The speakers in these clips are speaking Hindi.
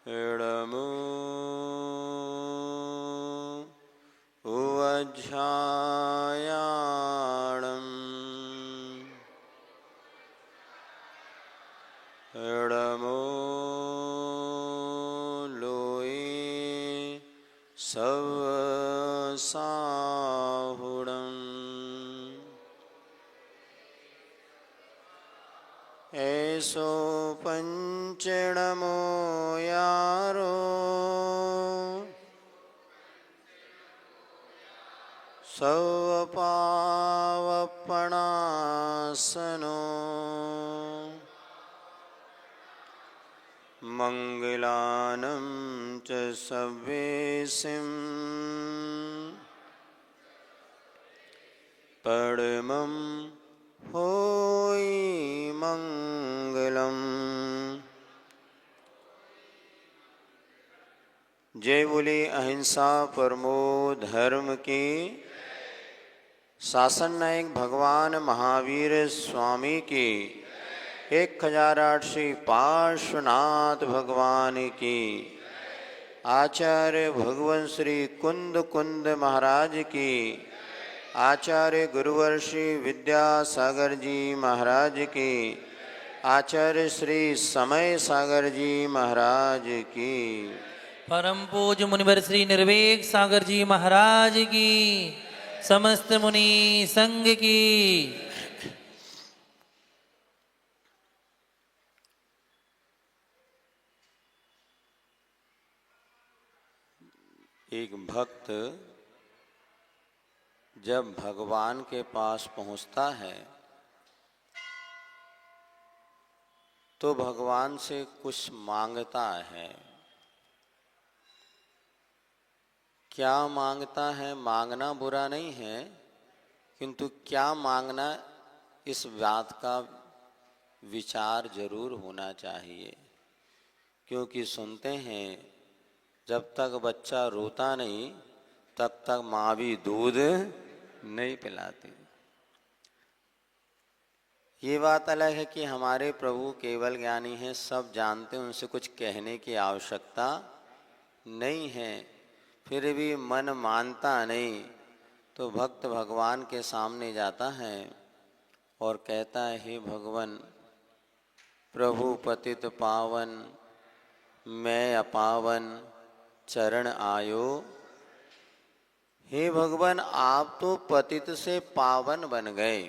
इडमु उवज्झायाणम् इडमु लोये सवसाहुणम् ऐसो पंचणमो यारो सवपावपणासनो मंगलानं च सव्येसिं परमं होई मंगलम। जय बोले अहिंसा परमो धर्म की। शासन नायक भगवान महावीर स्वामी की। 1008 पार्श्वनाथ भगवान की। आचार्य भगवान श्री कुंद कुंद महाराज की। आचार्य गुरुवर्षि विद्यासागर जी महाराज की। आचार्य श्री समय सागर जी महाराज की। परम पूज्य मुनिवर श्री निर्वेक सागर जी महाराज की। समस्त मुनि संघ की। एक भक्त जब भगवान के पास पहुंचता है तो भगवान से कुछ मांगता है। क्या मांगता है? मांगना बुरा नहीं है, किंतु क्या मांगना इस बात का विचार जरूर होना चाहिए। क्योंकि सुनते हैं जब तक बच्चा रोता नहीं तब तक माँ भी दूध नहीं पिलाती। ये बात अलग है कि हमारे प्रभु केवल ज्ञानी हैं, सब जानते हैं, उनसे कुछ कहने की आवश्यकता नहीं है। फिर भी मन मानता नहीं तो भक्त भगवान के सामने जाता है और कहता है, हे भगवान प्रभु पतित पावन मैं अपावन चरण आयो। हे भगवान आप तो पतित से पावन बन गए।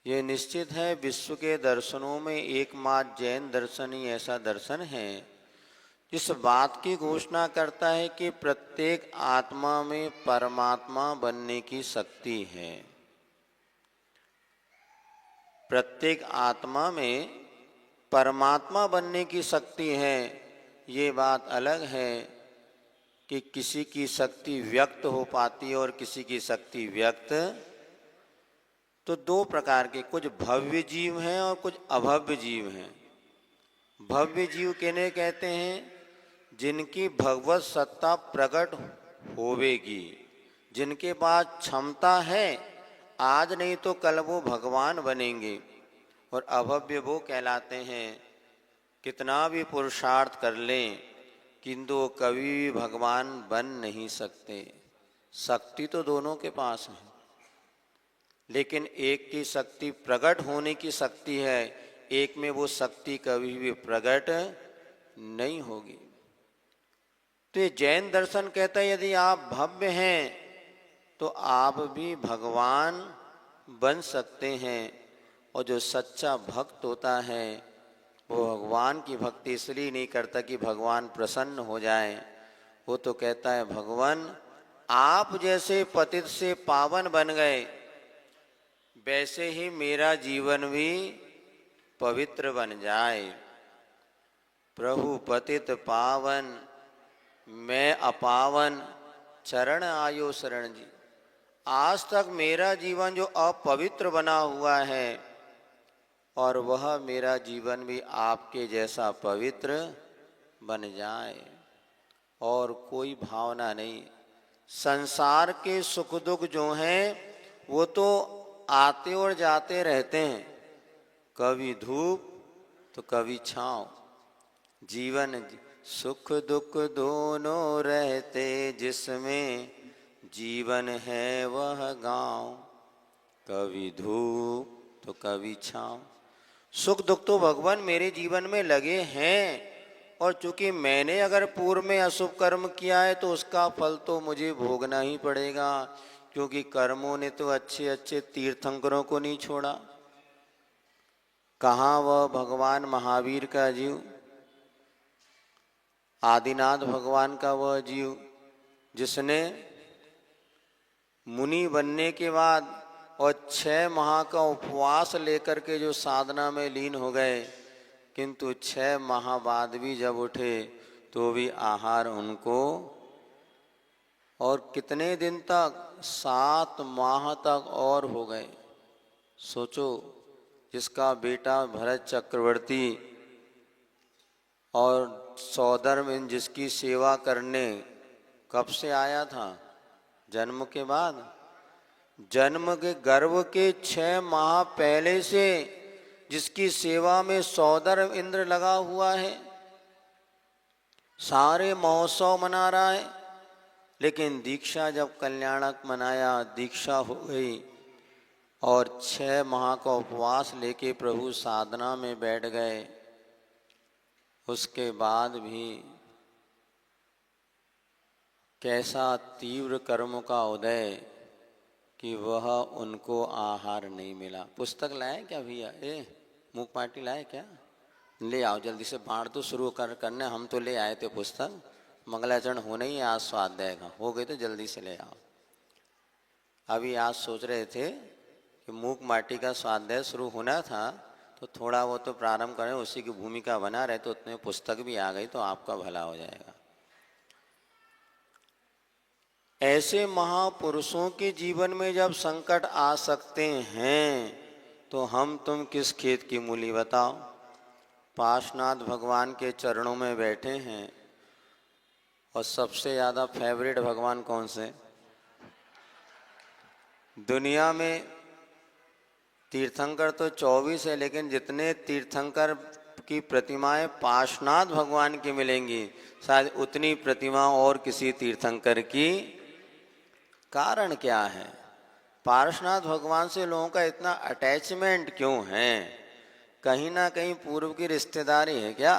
ये निश्चित है विश्व के दर्शनों में एकमात्र जैन दर्शन ही ऐसा दर्शन है जिस बात की घोषणा करता है कि प्रत्येक आत्मा में परमात्मा बनने की शक्ति है। प्रत्येक आत्मा में परमात्मा बनने की शक्ति है। ये बात अलग है कि किसी की शक्ति व्यक्त हो पाती है और किसी की शक्ति व्यक्त। तो दो प्रकार के, कुछ भव्य जीव हैं और कुछ अभव्य जीव हैं। भव्य जीव किन्हें कहते हैं? जिनकी भगवत सत्ता प्रकट होवेगी, जिनके पास क्षमता है, आज नहीं तो कल वो भगवान बनेंगे। और अभव्य वो कहलाते हैं कितना भी पुरुषार्थ कर लें किंतु वो कभी भी भगवान बन नहीं सकते। शक्ति तो दोनों के पास है, लेकिन एक की शक्ति प्रकट होने की शक्ति है, एक में वो शक्ति कभी भी प्रकट नहीं होगी। तो ये जैन दर्शन कहता है यदि आप भव्य हैं तो आप भी भगवान बन सकते हैं। और जो सच्चा भक्त होता है वो भगवान की भक्ति इसलिए नहीं करता कि भगवान प्रसन्न हो जाए। वो तो कहता है भगवान आप जैसे पतित से पावन बन गए वैसे ही मेरा जीवन भी पवित्र बन जाए। प्रभु पतित पावन मैं अपावन चरण आयो शरण जी। आज तक मेरा जीवन जो अपवित्र बना हुआ है और वह मेरा जीवन भी आपके जैसा पवित्र बन जाए। और कोई भावना नहीं। संसार के सुख दुख जो हैं वो तो आते और जाते रहते हैं, कभी धूप तो कभी छाँव। जीवन सुख दुख दोनों रहते, जिसमें जीवन है वह गाँव। कभी धूप तो कभी छाँव। सुख दुख तो भगवान मेरे जीवन में लगे हैं, और चूंकि मैंने अगर पूर्व में अशुभ कर्म किया है तो उसका फल तो मुझे भोगना ही पड़ेगा, क्योंकि कर्मों ने तो अच्छे अच्छे तीर्थंकरों को नहीं छोड़ा। कहाँ वह भगवान महावीर का जीव, आदिनाथ भगवान का वह जीव जिसने मुनि बनने के बाद और 6 माह का उपवास लेकर के जो साधना में लीन हो गए, किंतु 6 माह बाद भी जब उठे तो भी आहार उनको, और कितने दिन तक, 7 माह तक और हो गए। सोचो, जिसका बेटा भरत चक्रवर्ती और सौधर्म जिसकी सेवा करने कब से आया था? जन्म के बाद। जन्म के गर्भ के 6 माह पहले से जिसकी सेवा में सौधर्म इंद्र लगा हुआ है, सारे महोत्सव मना रहा है। लेकिन दीक्षा जब कल्याणक मनाया, दीक्षा हो गई और 6 माह का उपवास लेके प्रभु साधना में बैठ गए, उसके बाद भी कैसा तीव्र कर्म का उदय कि वह उनको आहार नहीं मिला। पुस्तक लाए क्या भैया? मूक पार्टी लाए क्या? ले आओ जल्दी से, बाढ़ तो शुरू करने हम तो ले आए थे पुस्तक, मंगलाचरण होने ही आज स्वाध्याय का हो गए तो जल्दी से ले आओ। अभी आज सोच रहे थे कि मूक माटी का स्वाध्याय शुरू होना था, तो थोड़ा वो तो प्रारंभ करें, उसी की भूमिका बना रहे, तो उतने पुस्तक भी आ गई तो आपका भला हो जाएगा। ऐसे महापुरुषों के जीवन में जब संकट आ सकते हैं तो हम तुम किस खेत की मूली बताओ। पार्श्वनाथ भगवान के चरणों में बैठे हैं, और सबसे ज़्यादा फेवरेट भगवान कौन से? दुनिया में तीर्थंकर तो 24 है, लेकिन जितने तीर्थंकर की प्रतिमाएं पार्श्वनाथ भगवान की मिलेंगी, शायद उतनी प्रतिमा और किसी तीर्थंकर की। कारण क्या है? पार्श्वनाथ भगवान से लोगों का इतना अटैचमेंट क्यों है? कहीं ना कहीं पूर्व की रिश्तेदारी है क्या?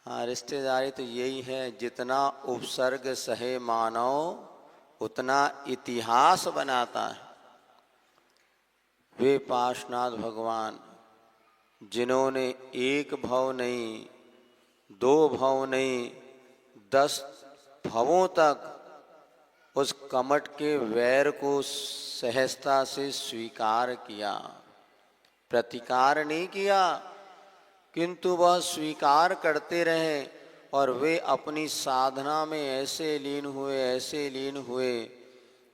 हाँ, रिश्तेदारी तो यही है, जितना उपसर्ग सहे मानव उतना इतिहास बनाता है। वे पार्श्वनाथ भगवान जिन्होंने 1 भव नहीं, 2 भव नहीं, 10 भवों तक उस कमट के वैर को सहजता से स्वीकार किया, प्रतिकार नहीं किया, किंतु वह स्वीकार करते रहे। और वे अपनी साधना में ऐसे लीन हुए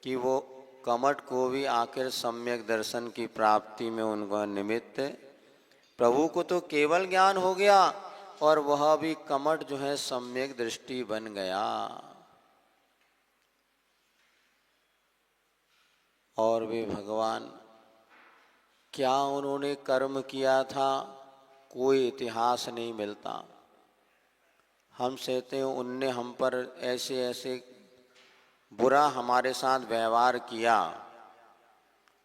कि वो कमट को भी आखिर सम्यक दर्शन की प्राप्ति में उनका निमित्त। प्रभु को तो केवल ज्ञान हो गया, और वह भी कमट जो है सम्यक दृष्टि बन गया। और वे भगवान क्या उन्होंने कर्म किया था, कोई इतिहास नहीं मिलता। हम कहते हैं उनने हम पर ऐसे ऐसे बुरा हमारे साथ व्यवहार किया।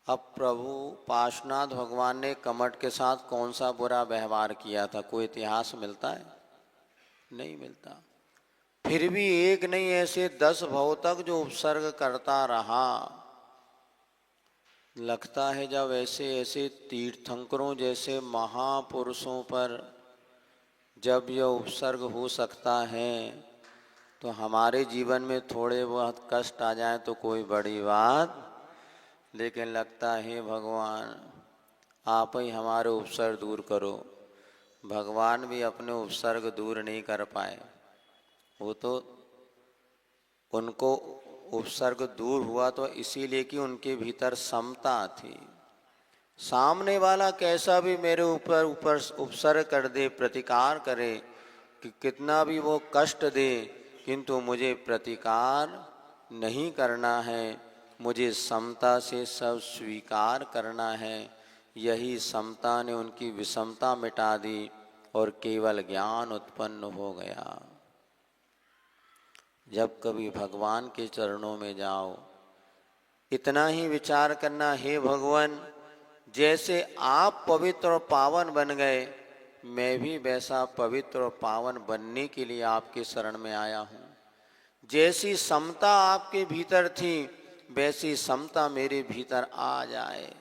अब प्रभु पार्श्वनाथ भगवान ने कमट के साथ कौन सा बुरा व्यवहार किया था? कोई इतिहास मिलता है? नहीं मिलता। फिर भी एक नहीं, ऐसे 10 भव तक जो उपसर्ग करता रहा। लगता है जब ऐसे ऐसे तीर्थंकरों जैसे महापुरुषों पर जब यह उपसर्ग हो सकता है, तो हमारे जीवन में थोड़े बहुत कष्ट आ जाए तो कोई बड़ी बात। लेकिन लगता है भगवान आप ही हमारे उपसर्ग दूर करो। भगवान भी अपने उपसर्ग दूर नहीं कर पाए। वो तो उनको उपसर्ग दूर हुआ तो इसीलिए कि उनके भीतर समता थी। सामने वाला कैसा भी मेरे ऊपर उपसर्ग कर दे, प्रतिकार करे, कि कितना भी वो कष्ट दे, किंतु मुझे प्रतिकार नहीं करना है। मुझे समता से सब स्वीकार करना है। यही समता ने उनकी विषमता मिटा दी और केवल ज्ञान उत्पन्न हो गया। जब कभी भगवान के चरणों में जाओ, इतना ही विचार करना, हे भगवान, जैसे आप पवित्र और पावन बन गए, मैं भी वैसा पवित्र और पावन बनने के लिए आपके शरण में आया हूँ। जैसी समता आपके भीतर थी, वैसी समता मेरे भीतर आ जाए।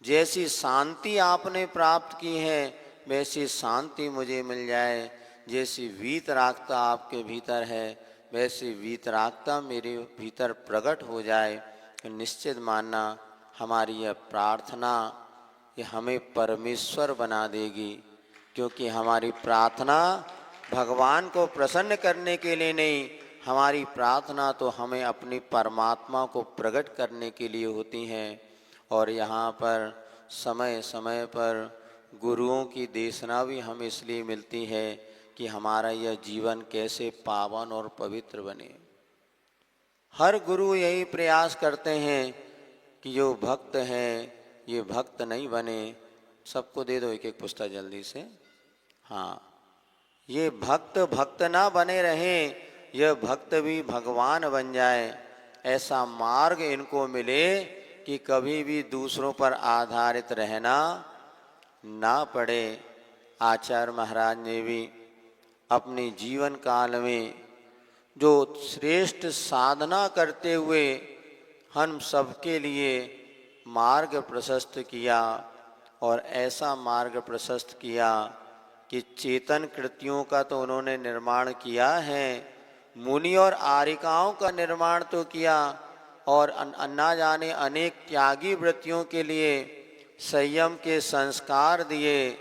जैसी शांति आपने प्राप्त की है, वैसी शांति मुझे मिल जाए। जैसी वीतरागता आपके भीतर है, वैसी वीतरागता मेरे भीतर प्रकट हो जाए। निश्चित मानना, हमारी यह प्रार्थना ये हमें परमेश्वर बना देगी, क्योंकि हमारी प्रार्थना भगवान को प्रसन्न करने के लिए नहीं, हमारी प्रार्थना तो हमें अपनी परमात्मा को प्रकट करने के लिए होती हैं। और यहाँ पर समय समय पर गुरुओं की देशना भी हमें इसलिए मिलती है कि हमारा यह जीवन कैसे पावन और पवित्र बने। हर गुरु यही प्रयास करते हैं कि जो भक्त हैं ये भक्त नहीं बने। सबको दे दो एक एक पुस्तक जल्दी से। हाँ, ये भक्त भक्त ना बने रहें, यह भक्त भी भगवान बन जाए। ऐसा मार्ग इनको मिले कि कभी भी दूसरों पर आधारित रहना ना पड़े। आचार्य महाराज ने भी अपने जीवन काल में जो श्रेष्ठ साधना करते हुए हम सबके लिए मार्ग प्रशस्त किया, और ऐसा मार्ग प्रशस्त किया कि चेतन कृतियों का तो उन्होंने निर्माण किया है, मुनि और आरिकाओं का निर्माण तो किया, और अन्ना जाने अनेक त्यागी वृत्तियों के लिए संयम के संस्कार दिए।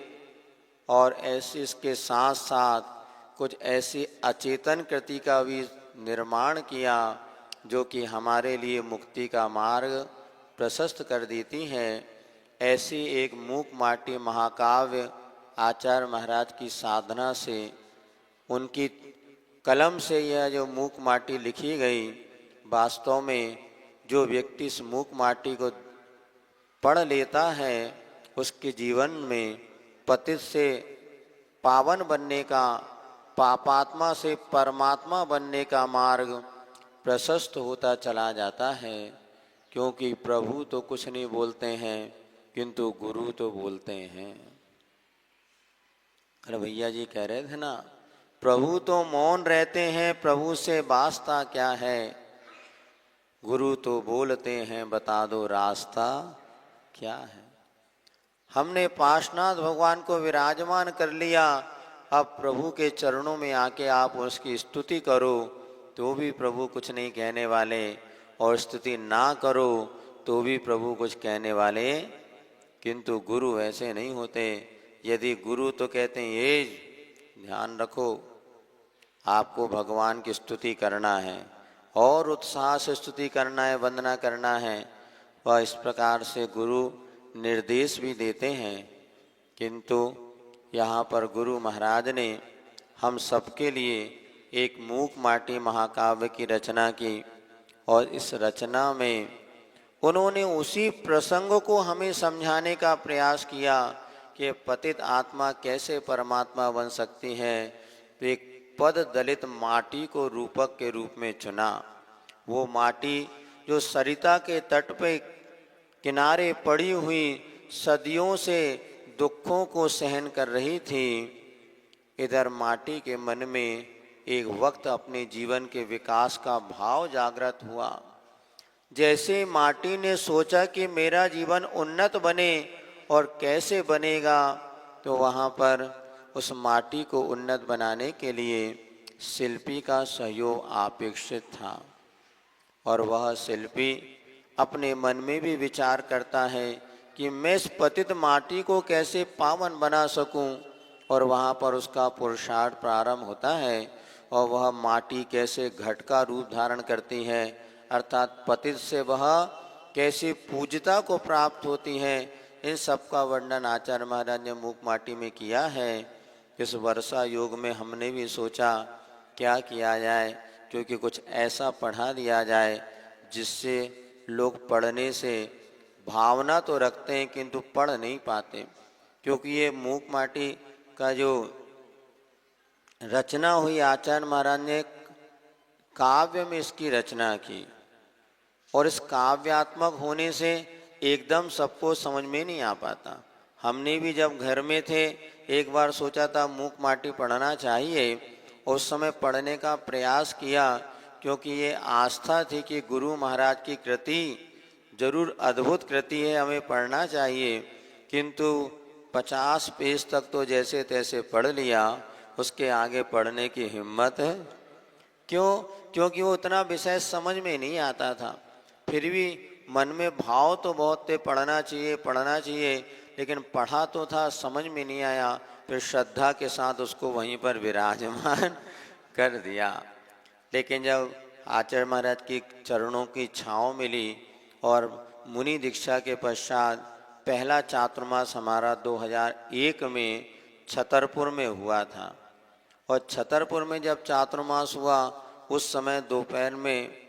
और ऐसे इसके साथ साथ कुछ ऐसी अचेतन कृति का भी निर्माण किया जो कि हमारे लिए मुक्ति का मार्ग प्रशस्त कर देती है। ऐसी एक मूक माटी महाकाव्य आचार्य महाराज की साधना से, उनकी कलम से यह जो मूक माटी लिखी गई, वास्तव में जो व्यक्ति इस मूक माटी को पढ़ लेता है, उसके जीवन में पतित से पावन बनने का, पापात्मा से परमात्मा बनने का मार्ग प्रशस्त होता चला जाता है। क्योंकि प्रभु तो कुछ नहीं बोलते हैं, किंतु गुरु तो बोलते हैं। अरे भैया जी कह रहे थे ना, प्रभु तो मौन रहते हैं, प्रभु से वास्ता क्या है, गुरु तो बोलते हैं, बता दो रास्ता क्या है। हमने पार्श्वनाथ भगवान को विराजमान कर लिया, अब प्रभु के चरणों में आके आप उसकी स्तुति करो तो भी प्रभु कुछ नहीं कहने वाले, और स्तुति ना करो तो भी प्रभु कुछ कहने वाले। किंतु गुरु ऐसे नहीं होते। यदि गुरु तो कहते हैं ये ध्यान रखो, आपको भगवान की स्तुति करना है और उत्साह से स्तुति करना है, वंदना करना है, वह इस प्रकार से गुरु निर्देश भी देते हैं। किंतु यहाँ पर गुरु महाराज ने हम सबके लिए एक मूक माटी महाकाव्य की रचना की, और इस रचना में उन्होंने उसी प्रसंग को हमें समझाने का प्रयास किया कि पतित आत्मा कैसे परमात्मा बन सकती है। तो एक पद दलित माटी को रूपक के रूप में चुना। वो माटी जो सरिता के तट पे किनारे पड़ी हुई सदियों से दुखों को सहन कर रही थी, इधर माटी के मन में एक वक्त अपने जीवन के विकास का भाव जागृत हुआ। जैसे माटी ने सोचा कि मेरा जीवन उन्नत बने और कैसे बनेगा, तो वहाँ पर उस माटी को उन्नत बनाने के लिए शिल्पी का सहयोग अपेक्षित था। और वह शिल्पी अपने मन में भी विचार करता है कि मैं इस पतित माटी को कैसे पावन बना सकूं, और वहाँ पर उसका पुरुषार्थ प्रारंभ होता है। और वह माटी कैसे घट का रूप धारण करती है, अर्थात पतित से वह कैसी पूज्यता को प्राप्त होती है, इन सब का वर्णन आचार्य महाराज ने मूक माटी में किया है। इस वर्षा योग में हमने भी सोचा क्या किया जाए, क्योंकि कुछ ऐसा पढ़ा दिया जाए जिससे लोग पढ़ने से भावना तो रखते हैं किंतु पढ़ नहीं पाते, क्योंकि ये मूक माटी का जो रचना हुई, आचार्य महाराज ने काव्य में इसकी रचना की, और इस काव्यात्मक होने से एकदम सबको समझ में नहीं आ पाता। हमने भी जब घर में थे एक बार सोचा था मूक माटी पढ़ना चाहिए, उस समय पढ़ने का प्रयास किया, क्योंकि ये आस्था थी कि गुरु महाराज की कृति जरूर अद्भुत कृति है, हमें पढ़ना चाहिए। किंतु 50 पेज तक तो जैसे तैसे पढ़ लिया, उसके आगे पढ़ने की हिम्मत है क्यों? क्योंकि वो उतना विषय समझ में नहीं आता था। फिर भी मन में भाव तो बहुत थे, पढ़ना चाहिए पढ़ना चाहिए, लेकिन पढ़ा तो था, समझ में नहीं आया। फिर श्रद्धा के साथ उसको वहीं पर विराजमान कर दिया। लेकिन जब आचार्य महाराज की चरणों की छाँव मिली और मुनि दीक्षा के पश्चात पहला चातुर्मास हमारा 2001 में छतरपुर में हुआ था, और छतरपुर में जब चातुर्मास हुआ उस समय दोपहर में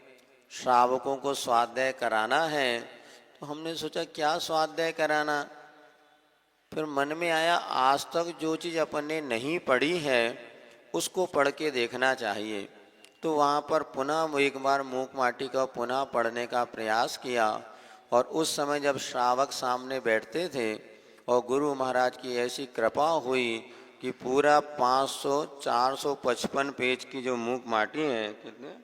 श्रावकों को स्वाध्याय कराना है, तो हमने सोचा क्या स्वाध्याय कराना। फिर मन में आया आज तक जो चीज़ अपन ने नहीं पढ़ी है उसको पढ़ के देखना चाहिए। तो वहाँ पर पुनः एक बार मूक माटी का पुनः पढ़ने का प्रयास किया, और उस समय जब श्रावक सामने बैठते थे और गुरु महाराज की ऐसी कृपा हुई कि पूरा 455 पेज की जो मूक माटी है, कितने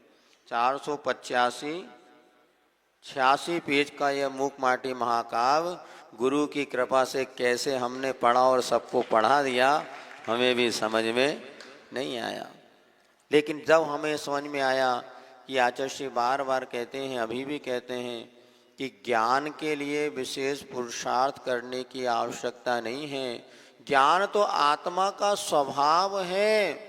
485-86 पेज का यह मूक माटी महाकाव्य गुरु की कृपा से कैसे हमने पढ़ा और सबको पढ़ा दिया, हमें भी समझ में नहीं आया। लेकिन जब हमें समझ में आया कि आचार्य श्री बार बार कहते हैं, अभी भी कहते हैं कि ज्ञान के लिए विशेष पुरुषार्थ करने की आवश्यकता नहीं है, ज्ञान तो आत्मा का स्वभाव है,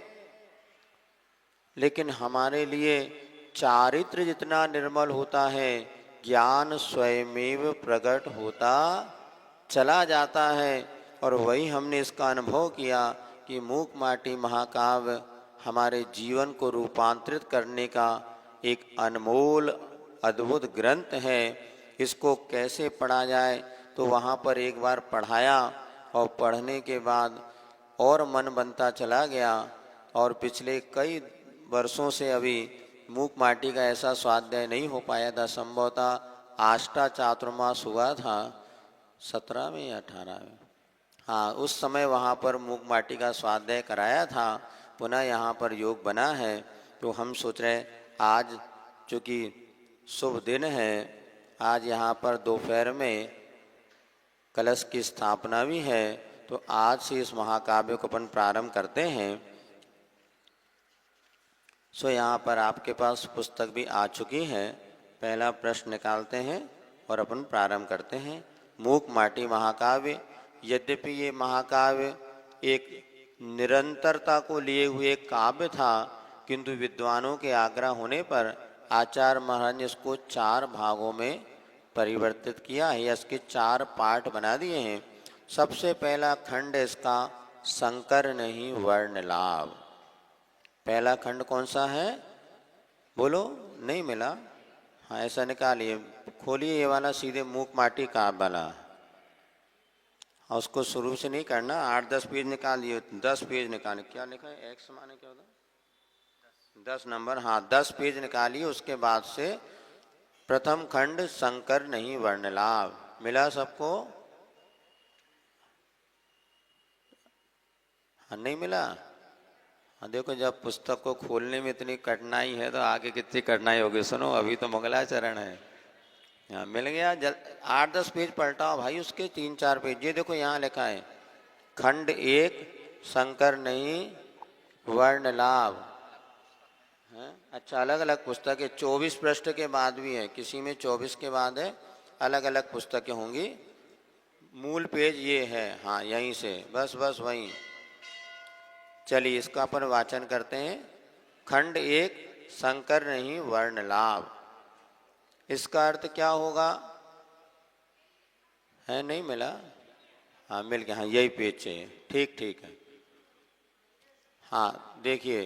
लेकिन हमारे लिए चारित्र जितना निर्मल होता है, ज्ञान स्वयमेव प्रकट होता चला जाता है। और वही हमने इसका अनुभव किया कि मूक माटी महाकाव्य हमारे जीवन को रूपांतरित करने का एक अनमोल अद्भुत ग्रंथ है। इसको कैसे पढ़ा जाए, तो वहाँ पर एक बार पढ़ाया, और पढ़ने के बाद और मन बनता चला गया, और पिछले कई वर्षों से अभी मूक माटी का ऐसा स्वाध्याय नहीं हो पाया था। संभवतः आष्टा चातुर्मास हुआ था 17 में या 18 में, हाँ उस समय वहाँ पर मूक माटी का स्वाध्याय कराया था। पुनः यहाँ पर योग बना है, तो हम सोच रहे आज चूँकि शुभ दिन है, आज यहाँ पर दोपहर में कलश की स्थापना भी है, तो आज से इस महाकाव्य को अपन प्रारंभ करते हैं। सो यहाँ पर आपके पास पुस्तक भी आ चुकी है। पहला प्रश्न निकालते हैं और अपन प्रारंभ करते हैं। मूक माटी महाकाव्य, यद्यपि ये महाकाव्य एक निरंतरता को लिए हुए काव्य था, किंतु विद्वानों के आग्रह होने पर आचार्य महाराज ने इसको 4 भागों में परिवर्तित किया है, या इसके 4 पार्ट बना दिए हैं। सबसे पहला खंड इसका संकर नहीं वर्ण लाभ। पहला खंड कौन सा है बोलो? नहीं मिला? हाँ ऐसा निकालिए, खोलिए ये वाला सीधे मूक माटी का वाला, और उसको शुरू से नहीं करना। 8-10 पेज निकालिए, 10 पेज निकालिए। क्या लिखा है? एक्स माने क्या होता है? 10 नंबर, हाँ 10 पेज निकालिए। उसके बाद से प्रथम खंड संकर नहीं वर्ण लाभ मिला सबको? हाँ नहीं मिला? हाँ देखो, जब पुस्तक को खोलने में इतनी कठिनाई है तो आगे कितनी कठिनाई होगी। सुनो, अभी तो मंगलाचरण है। यहाँ मिल गया? 8-10 पेज पलटाओ भाई, उसके 3-4 पेज। ये देखो यहाँ लिखा है खंड 1 संकर नहीं वर्ण लाभ है। अच्छा, अलग अलग पुस्तक है, 24 पृष्ठ के बाद भी है, किसी में 24 के बाद है, अलग अलग पुस्तकें होंगी। मूल पेज ये है, हाँ यहीं से, बस वहीं। चलिए इसका अपन वाचन करते हैं। खंड 1 संकर नहीं वर्ण लाभ, इसका अर्थ क्या होगा? है नहीं मिला? हाँ मिल गया, हाँ यही पेज चाहिए। ठीक है। हाँ देखिए,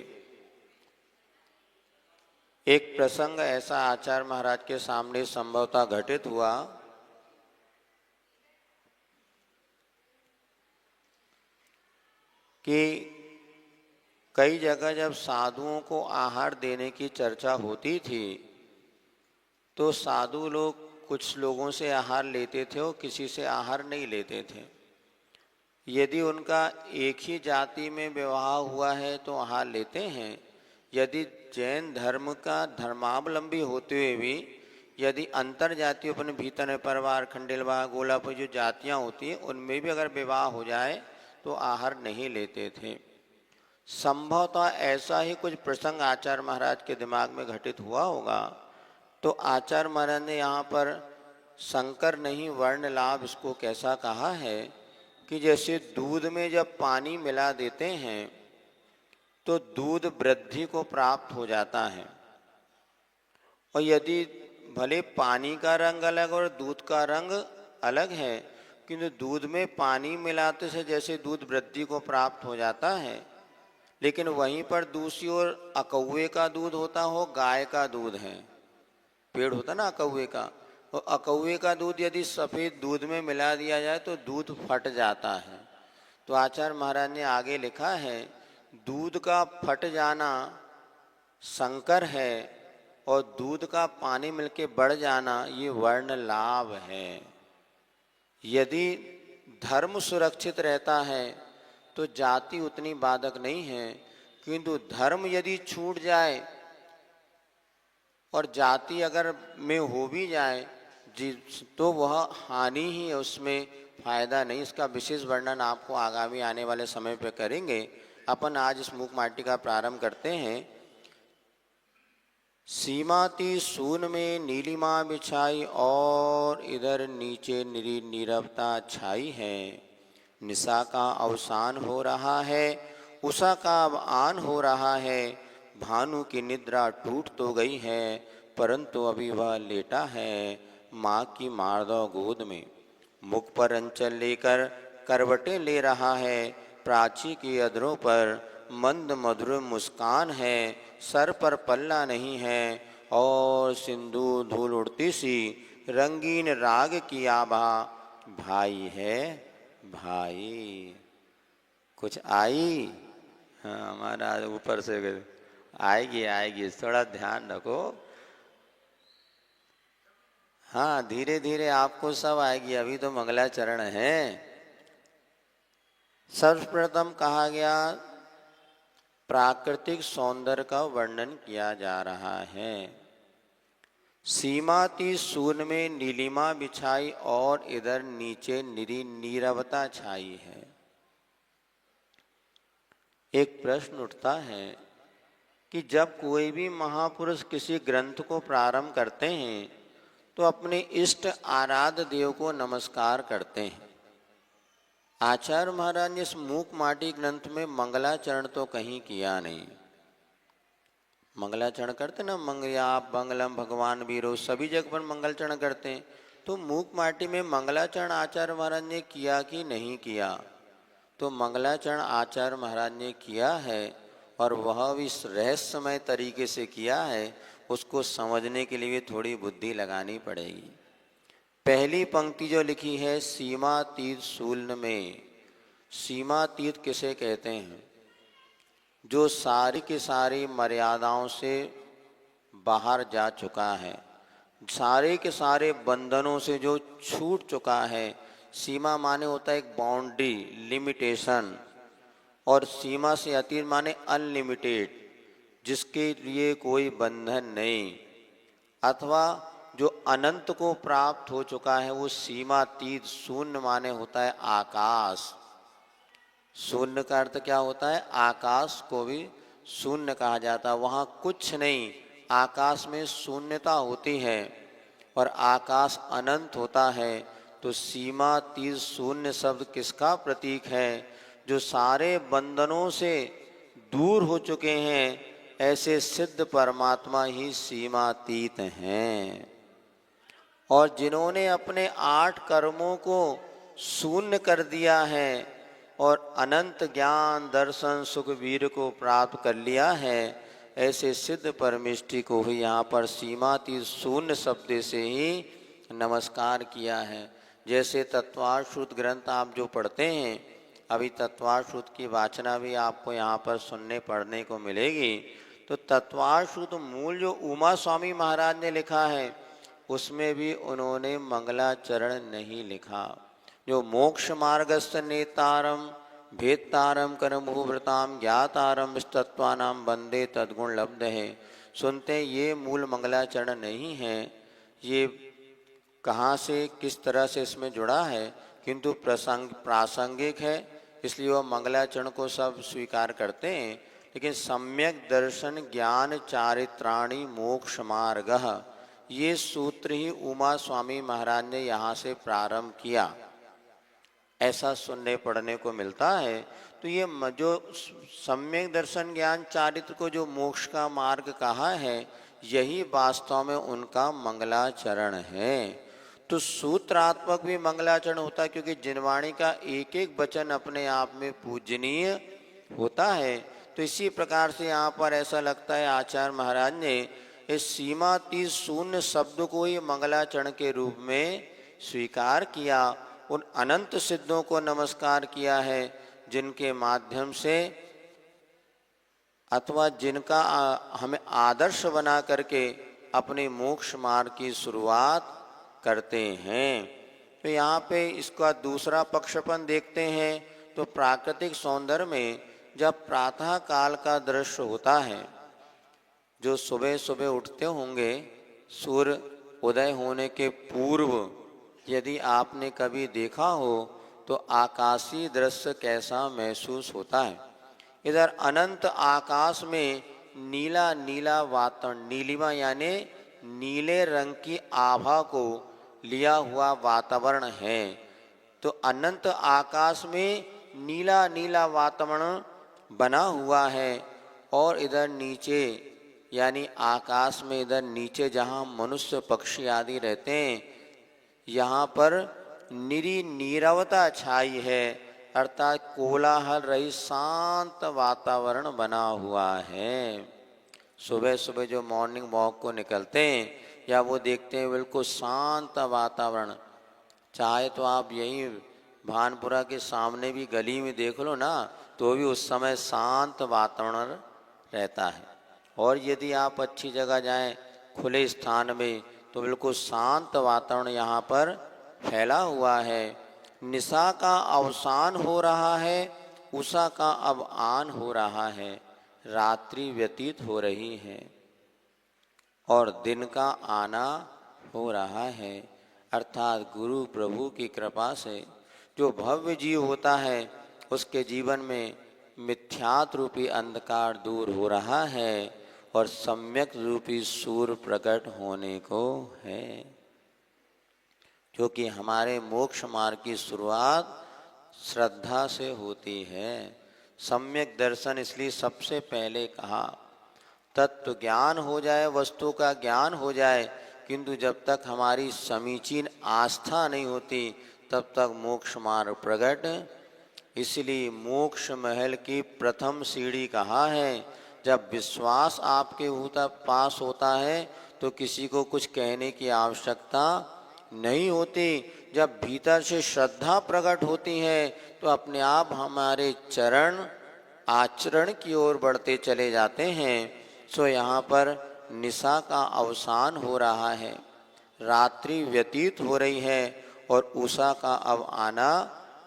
एक प्रसंग ऐसा आचार्य महाराज के सामने संभवतः घटित हुआ कि कई जगह जब साधुओं को आहार देने की चर्चा होती थी तो साधु लोग कुछ लोगों से आहार लेते थे और किसी से आहार नहीं लेते थे। यदि उनका एक ही जाति में विवाह हुआ है तो आहार लेते हैं। यदि जैन धर्म का धर्मावलंबी होते हुए भी यदि अंतर जाति अपने भीतर में परिवार खंडेलवा गोलापुर जो जातियाँ होती हैं उनमें भी अगर विवाह हो जाए तो आहार नहीं लेते थे। संभवतः ऐसा ही कुछ प्रसंग आचार्य महाराज के दिमाग में घटित हुआ होगा। तो आचार्य महाराज ने यहाँ पर संकर नहीं वर्ण लाभ इसको कैसा कहा है कि जैसे दूध में जब पानी मिला देते हैं तो दूध वृद्धि को प्राप्त हो जाता है, और यदि भले पानी का रंग अलग और दूध का रंग अलग है किंतु दूध में पानी मिलाते से जैसे दूध वृद्धि को प्राप्त हो जाता है, लेकिन वहीं पर दूसरी ओर अकौवे का दूध होता हो, गाय का दूध है, पेड़ होता ना अकौवे का, और अकौवे का दूध यदि सफ़ेद दूध में मिला दिया जाए तो दूध फट जाता है। तो आचार्य महाराज ने आगे लिखा है दूध का फट जाना संकर है और दूध का पानी मिलके बढ़ जाना ये वर्ण लाभ है। यदि धर्म सुरक्षित रहता है तो जाति उतनी बाधक नहीं है, किंतु धर्म यदि छूट जाए और जाति अगर में हो भी जाए तो वह हानि ही है, उसमें फायदा नहीं। इसका विशेष वर्णन आपको आगामी आने वाले समय पर करेंगे। अपन आज इस मूक माटी का प्रारंभ करते हैं। सीमाती सून में नीलिमा बिछाई और इधर नीचे निरी नीरवता छाई है। निशा का अवसान हो रहा है, उषा का अब आन हो रहा है। भानु की निद्रा टूट तो गई है परंतु अभी वह लेटा है माँ की मारदौ गोद में। मुख पर अंचल लेकर करवटें ले रहा है, प्राची की अधरों पर मंद मधुर मुस्कान है। सर पर पल्ला नहीं है और सिंदूर धूल उड़ती सी रंगीन राग की आभा। भाई है भाई कुछ आई, हाँ हमारा ऊपर से आएगी आएगी, थोड़ा ध्यान रखो। हाँ धीरे धीरे आपको सब आएगी, अभी तो मंगलाचरण है। सर्वप्रथम कहा गया प्राकृतिक सौंदर्य का वर्णन किया जा रहा है। सीमाती सून में नीलिमा बिछाई और इधर नीचे निरी नीरवता छाई है। एक प्रश्न उठता है कि जब कोई भी महापुरुष किसी ग्रंथ को प्रारंभ करते हैं तो अपने इष्ट आराध्य देव को नमस्कार करते हैं। आचार्य महाराज ने इस मूक माटी ग्रंथ में मंगलाचरण तो कहीं किया नहीं। मंगलाचरण करते ना, मंगया मंगलम भगवान वीरो, सभी जगह पर मंगलचरण करते हैं। तो मूक माटी में मंगलाचरण आचार्य महाराज ने किया कि नहीं किया? तो मंगलाचरण आचार्य महाराज ने किया है और वह भी रहस्यमय तरीके से किया है। उसको समझने के लिए थोड़ी बुद्धि लगानी पड़ेगी। पहली पंक्ति जो लिखी है सीमातीत शून्य में, सीमातीत किसे कहते हैं? जो सारी की सारी मर्यादाओं से बाहर जा चुका है, सारे के सारे बंधनों से जो छूट चुका है। सीमा माने होता है एक बाउंड्री, लिमिटेशन, और सीमा से अतीत माने अनलिमिटेड, जिसके लिए कोई बंधन नहीं, अथवा जो अनंत को प्राप्त हो चुका है वो सीमातीत। शून्य माने होता है आकाश। शून्य का अर्थ क्या होता है? आकाश को भी शून्य कहा जाता है। वहाँ कुछ नहीं, आकाश में शून्यता होती है और आकाश अनंत होता है। तो सीमातीत शून्य शब्द किसका प्रतीक है? जो सारे बंधनों से दूर हो चुके हैं, ऐसे सिद्ध परमात्मा ही सीमातीत हैं। और जिन्होंने अपने 8 कर्मों को शून्य कर दिया है और अनंत ज्ञान दर्शन सुख वीर को प्राप्त कर लिया है, ऐसे सिद्ध परमेष्टि को ही यहाँ पर सीमातीत शून्य शब्द से ही नमस्कार किया है। जैसे तत्वाश्रुत ग्रंथ आप जो पढ़ते हैं, अभी तत्वाश्रुत की वाचना भी आपको यहाँ पर सुनने पढ़ने को मिलेगी। तो तत्वाश्रुत मूल जो उमा स्वामी महाराज ने लिखा है, उसमें भी उन्होंने मंगलाचरण नहीं लिखा। जो मोक्ष मार्गस्थ नेतारम भेदतारम कर्मभूव्रताम ज्ञातारम तत्वानाम वंदे तद्गुण लब्ध है, सुनते ये मूल मंगलाचरण नहीं है। ये कहाँ से किस तरह से इसमें जुड़ा है, किंतु प्रासंगिक है, इसलिए वह मंगलाचरण को सब स्वीकार करते हैं। लेकिन सम्यक दर्शन ज्ञान चारित्राणि मोक्ष मार्गः, ये सूत्र ही उमा स्वामी महाराज ने यहाँ से प्रारंभ किया, ऐसा सुनने पढ़ने को मिलता है। तो ये जो सम्यक दर्शन ज्ञान चारित्र को जो मोक्ष का मार्ग कहा है, यही वास्तव में उनका मंगलाचरण है। तो सूत्रात्मक भी मंगलाचरण होता है, क्योंकि जिनवाणी का एक एक वचन अपने आप में पूजनीय होता है। तो इसी प्रकार से यहाँ पर ऐसा लगता है आचार्य महाराज ने इस सीमातीत शून्य शब्द को ही मंगलाचरण के रूप में स्वीकार किया। उन अनंत सिद्धों को नमस्कार किया है, जिनके माध्यम से अथवा जिनका हमें आदर्श बना करके अपने मोक्ष मार्ग की शुरुआत करते हैं। तो यहाँ पे इसका दूसरा पक्षपन देखते हैं। तो प्राकृतिक सौंदर्य में जब प्रातः काल का दृश्य होता है, जो सुबह सुबह उठते होंगे सूर्य उदय होने के पूर्व, यदि आपने कभी देखा हो तो आकाशीय दृश्य कैसा महसूस होता है। इधर अनंत आकाश में नीला नीला वातावरण, नीलिमा यानी नीले रंग की आभा को लिया हुआ वातावरण है। तो अनंत आकाश में नीला नीला वातावरण बना हुआ है, और इधर नीचे यानी आकाश में इधर नीचे जहाँ मनुष्य पक्षी आदि रहते हैं, यहाँ पर निरी नीरवता छाई है, अर्थात कोलाहल रही शांत वातावरण बना हुआ है। सुबह सुबह जो मॉर्निंग वॉक को निकलते हैं या वो देखते हैं बिल्कुल शांत वातावरण, चाहे तो आप यहीं भानपुरा के सामने भी गली में देख लो ना, तो भी उस समय शांत वातावरण रहता है। और यदि आप अच्छी जगह जाएं खुले स्थान में, तो बिल्कुल शांत वातावरण यहाँ पर फैला हुआ है। निशा का अवसान हो रहा है, उषा का अब आन हो रहा है, रात्रि व्यतीत हो रही है और दिन का आना हो रहा है। अर्थात गुरु प्रभु की कृपा से जो भव्य जीव होता है, उसके जीवन में मिथ्यात रूपी अंधकार दूर हो रहा है और सम्यक रूपी सूर्य प्रकट होने को है। क्योंकि हमारे मोक्ष मार्ग की शुरुआत श्रद्धा से होती है। सम्यक दर्शन इसलिए सबसे पहले कहा, तत्व ज्ञान हो जाए, वस्तु का ज्ञान हो जाए, किंतु जब तक हमारी समीचीन आस्था नहीं होती तब तक मोक्ष मार्ग प्रकट। इसलिए मोक्ष महल की प्रथम सीढ़ी कहा है। जब विश्वास आपके ऊपर पास होता है तो किसी को कुछ कहने की आवश्यकता नहीं होती। जब भीतर से श्रद्धा प्रकट होती है तो अपने आप हमारे चरण आचरण की ओर बढ़ते चले जाते हैं। सो यहाँ पर निशा का अवसान हो रहा है, रात्रि व्यतीत हो रही है और उषा का अब आना,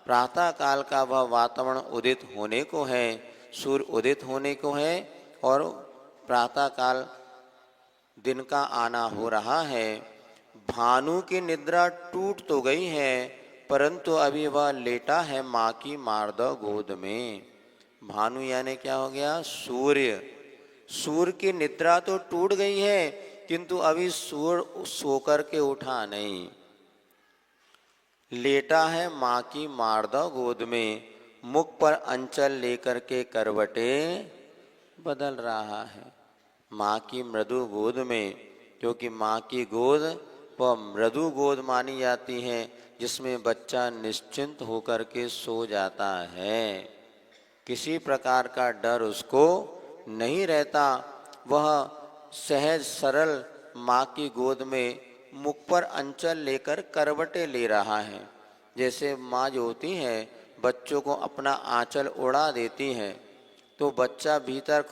प्रातः काल का वह वातावरण उदित होने को है, सूर्य उदित होने को है और प्रातः काल दिन का आना हो रहा है। भानु की निद्रा टूट तो गई है, परंतु अभी वह लेटा है माँ की मार्द गोद में। भानु यानी क्या हो गया? सूर्य। सूर्य की निद्रा तो टूट गई है, किंतु अभी सूर्य सोकर के उठा नहीं, लेटा है माँ की मार्द गोद में, मुख पर अंचल लेकर के करवटे बदल रहा है माँ की मृदु गोद में। क्योंकि माँ की गोद वह मृदु गोद मानी जाती है जिसमें बच्चा निश्चिंत होकर के सो जाता है, किसी प्रकार का डर उसको नहीं रहता। वह सहज सरल माँ की गोद में मुख पर अंचल लेकर करवटें ले रहा है। जैसे माँ जो होती है बच्चों को अपना आंचल उड़ा देती है, तो बच्चा भीतर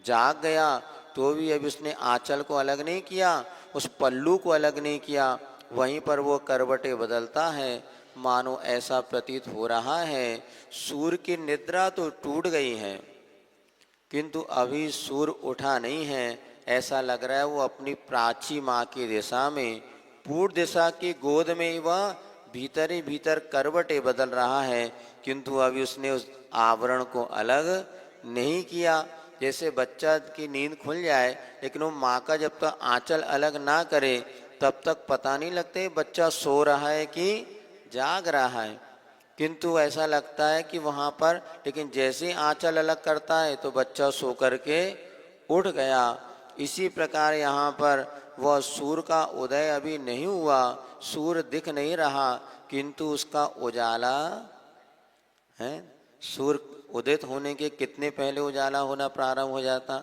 जाग गया तो भी अभी उसने आंचल को अलग नहीं किया, उस पल्लू को अलग नहीं किया, वहीं पर वो करवटें बदलता है। मानो ऐसा प्रतीत हो रहा है सूर्य की निद्रा तो टूट गई है किंतु अभी सूर्य उठा नहीं है। ऐसा लग रहा है वो अपनी प्राची माँ की दिशा में, पूर्व दिशा की गोद में वह भीतर ही भीतर करवटें बदल रहा है, किंतु अभी उसने उस आवरण को अलग नहीं किया। जैसे बच्चा की नींद खुल जाए लेकिन वो माँ का जब तक आंचल अलग ना करे तब तक पता नहीं लगते बच्चा सो रहा है कि जाग रहा है, किंतु ऐसा लगता है कि वहाँ पर, लेकिन जैसे ही आंचल अलग करता है तो बच्चा सो करके उठ गया। इसी प्रकार यहाँ पर वह सूर्य का उदय अभी नहीं हुआ, सूर्य दिख नहीं रहा, किंतु उसका उजाला है। सूर्य उदित होने के कितने पहले उजाला होना प्रारंभ हो जाता?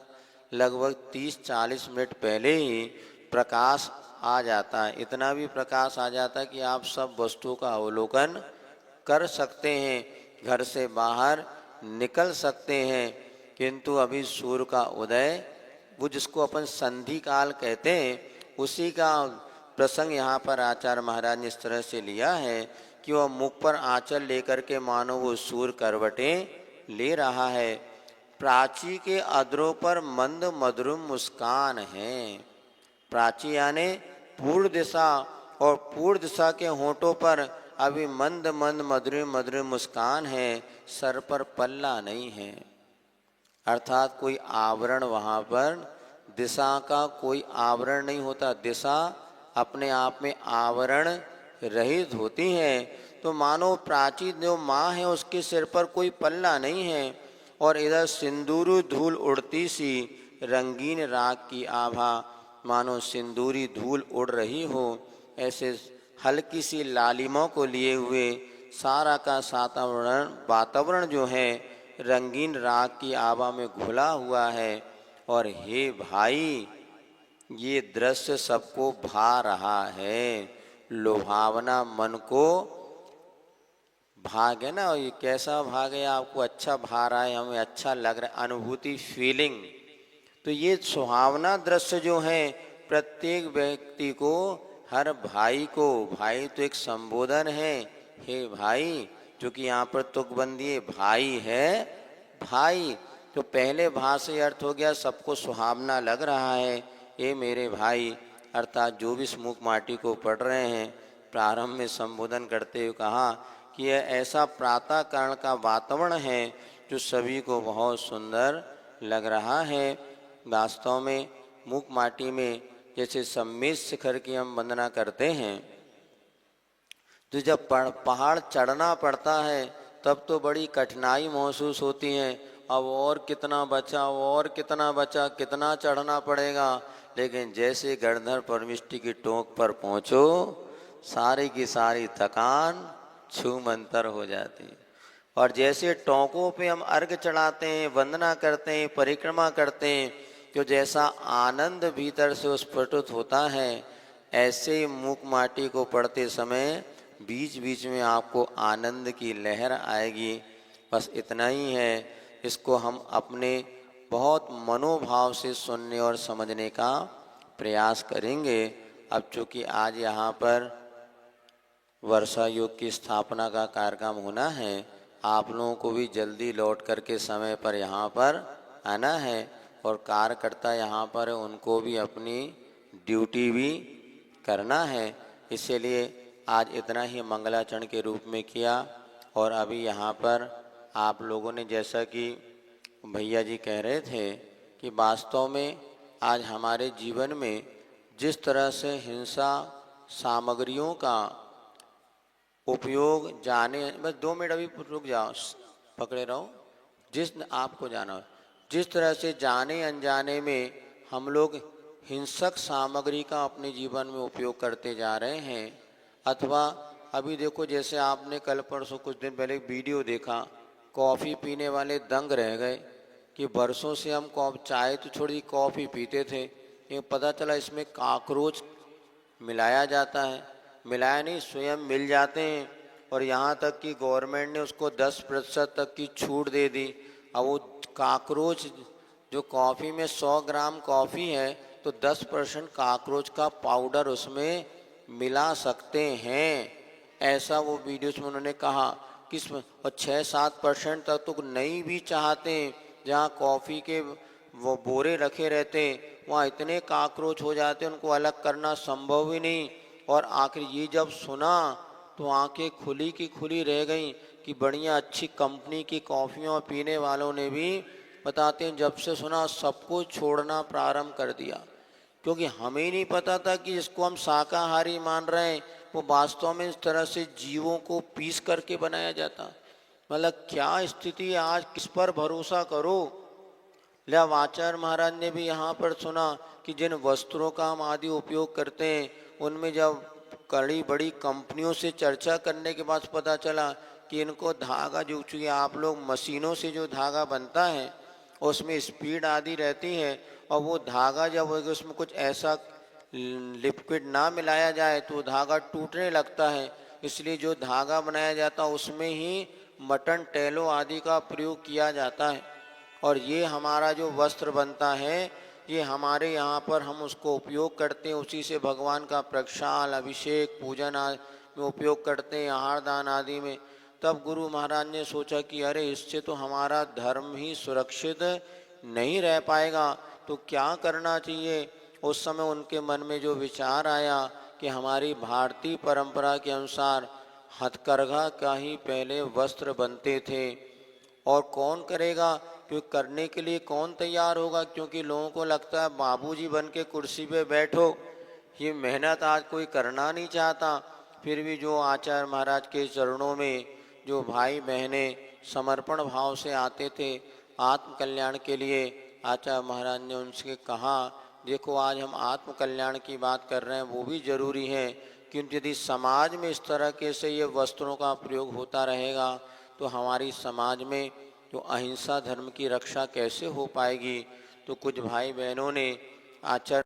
लगभग 30-40 मिनट पहले ही प्रकाश आ जाता है। इतना भी प्रकाश आ जाता है कि आप सब वस्तुओं का अवलोकन कर सकते हैं, घर से बाहर निकल सकते हैं। किंतु अभी सूर्य का उदय, वो जिसको अपन संधि काल कहते हैं, उसी का प्रसंग यहाँ पर आचार्य महाराज ने इस तरह से लिया है कि वह मुख पर आंचल लेकर के मानो वो सूर्य करवटें ले रहा है। प्राची के अधरों पर मंद मधुर मुस्कान है। प्राची यानी पूर्व दिशा, और पूर्व दिशा के होठों पर अभी मंद मंद मधुर मधुर मुस्कान है, सर पर पल्ला नहीं है, अर्थात कोई आवरण वहाँ पर, दिशा का कोई आवरण नहीं होता, दिशा अपने आप में आवरण रहित होती है। तो मानो प्राची जो माँ है उसके सिर पर कोई पल्ला नहीं है, और इधर सिंदूरी धूल उड़ती सी रंगीन राग की आभा, मानो सिंदूरी धूल उड़ रही हो, ऐसे हल्की सी लालिमा को लिए हुए सारा का वातावरण जो है रंगीन राग की आभा में घुला हुआ है। और हे भाई, ये दृश्य सबको भा रहा है, लुभावना मन को भागे ना, ये कैसा भागे, आपको अच्छा भा रहा है, हमें अच्छा लग रहा है, अनुभूति फीलिंग। तो ये सुहावना दृश्य जो है प्रत्येक व्यक्ति को, हर भाई को, भाई तो एक संबोधन है, हे भाई, जो कि यहाँ पर तुकबंदी है, भाई है भाई, तो पहले भा से अर्थ हो गया सबको सुहावना लग रहा है, ये मेरे भाई, अर्थात जो भी इस मुख माटी को पढ़ रहे हैं, प्रारंभ में संबोधन करते हुए कहा कि यह ऐसा प्रातः काल का वातावरण है जो सभी को बहुत सुंदर लग रहा है। वास्तव में मुख माटी में जैसे सम्मेद शिखर की हम वंदना करते हैं, तो जब पहाड़ चढ़ना पड़ता है तब तो बड़ी कठिनाई महसूस होती है, अब और कितना बचा, और कितना बचा, कितना चढ़ना पड़ेगा। लेकिन जैसे गणधर परमिष्टि की टोक पर पहुँचो, सारी की सारी थकान छूमंतर हो जाती है। और जैसे टोंकों पे हम अर्घ चढ़ाते हैं, वंदना करते हैं, परिक्रमा करते हैं, तो जैसा आनंद भीतर से स्फुटित होता है, ऐसे मुख माटी को पढ़ते समय बीच बीच में आपको आनंद की लहर आएगी। बस इतना ही है, इसको हम अपने बहुत मनोभाव से सुनने और समझने का प्रयास करेंगे। अब चूँकि आज यहाँ पर वर्षा योग की स्थापना का कार्यक्रम होना है, आप लोगों को भी जल्दी लौट करके समय पर यहाँ पर आना है, और कार्यकर्ता यहाँ पर उनको भी अपनी ड्यूटी भी करना है। इसीलिए आज इतना ही मंगलाचरण के रूप में किया। और अभी यहाँ पर आप लोगों ने, जैसा कि भैया जी कह रहे थे, कि वास्तव में आज हमारे जीवन में जिस तरह से हिंसा सामग्रियों का उपयोग जाने, बस 2 मिनट अभी रुक जाओ, पकड़े रहो, जिस आपको जाना, जिस तरह से जाने अनजाने में हम लोग हिंसक सामग्री का अपने जीवन में उपयोग करते जा रहे हैं। अथवा अभी देखो, जैसे आपने कल परसों कुछ दिन पहले वीडियो देखा, कॉफ़ी पीने वाले दंग रह गए कि वर्षों से हम चाय तो छोड़ी कॉफ़ी पीते थे, ये पता चला इसमें काकरोच मिलाया जाता है। मिलाया नहीं, स्वयं मिल जाते हैं। और यहाँ तक कि गवर्नमेंट ने उसको 10% तक की छूट दे दी। अब वो काकरोच जो कॉफ़ी में 100 ग्राम कॉफ़ी है तो 10% काकरोच का पाउडर उसमें मिला सकते हैं, ऐसा वो वीडियोस में उन्होंने कहा। किस और 6-7% तक तो नहीं भी चाहते हैं। जहाँ कॉफ़ी के वो बोरे रखे रहते हैं वहाँ इतने काकरोच हो जाते हैं, उनको अलग करना संभव ही नहीं। और आखिर ये जब सुना तो आंखें खुली की खुली रह गईं कि बढ़िया अच्छी कंपनी की कॉफ़ियाँ पीने वालों ने भी बताते हैं जब से सुना सबको छोड़ना प्रारंभ कर दिया। क्योंकि हमें ही नहीं पता था कि जिसको हम शाकाहारी मान रहे हैं वो वास्तव में इस तरह से जीवों को पीस करके बनाया जाता। मतलब क्या स्थिति है, आज किस पर भरोसा करो। लिहाजा आचार्य महाराज ने भी यहाँ पर सुना कि जिन वस्त्रों का हम आदि उपयोग करते हैं उनमें जब कड़ी बड़ी कंपनियों से चर्चा करने के बाद पता चला कि इनको धागा जो चूँकि आप लोग मशीनों से जो धागा बनता है उसमें स्पीड आदि रहती है और वो धागा जब उसमें कुछ ऐसा लिक्विड ना मिलाया जाए तो धागा टूटने लगता है। इसलिए जो धागा बनाया जाता है उसमें ही मटन टेलो आदि का प्रयोग किया जाता है। और ये हमारा जो वस्त्र बनता है ये हमारे यहाँ पर हम उसको उपयोग करते हैं, उसी से भगवान का प्रक्षाल अभिषेक पूजन आदि में उपयोग करते हैं, आहार दान आदि में। तब गुरु महाराज ने सोचा कि अरे इससे तो हमारा धर्म ही सुरक्षित नहीं रह पाएगा, तो क्या करना चाहिए। उस समय उनके मन में जो विचार आया कि हमारी भारतीय परंपरा के अनुसार हथकरघा का ही पहले वस्त्र बनते थे और कौन करेगा, क्योंकि करने के लिए कौन तैयार होगा। क्योंकि लोगों को लगता है बाबूजी बन के कुर्सी पे बैठो, ये मेहनत आज कोई करना नहीं चाहता। फिर भी जो आचार्य महाराज के चरणों में जो भाई बहनें समर्पण भाव से आते थे आत्म कल्याण के लिए, आचार्य महाराज ने उनसे कहा देखो आज हम आत्म कल्याण की बात कर रहे हैं वो भी ज़रूरी है, क्योंकि यदि समाज में इस तरह के से ये वस्त्रों का प्रयोग होता रहेगा तो हमारी समाज में जो अहिंसा धर्म की रक्षा कैसे हो पाएगी। तो कुछ भाई बहनों ने आचार्य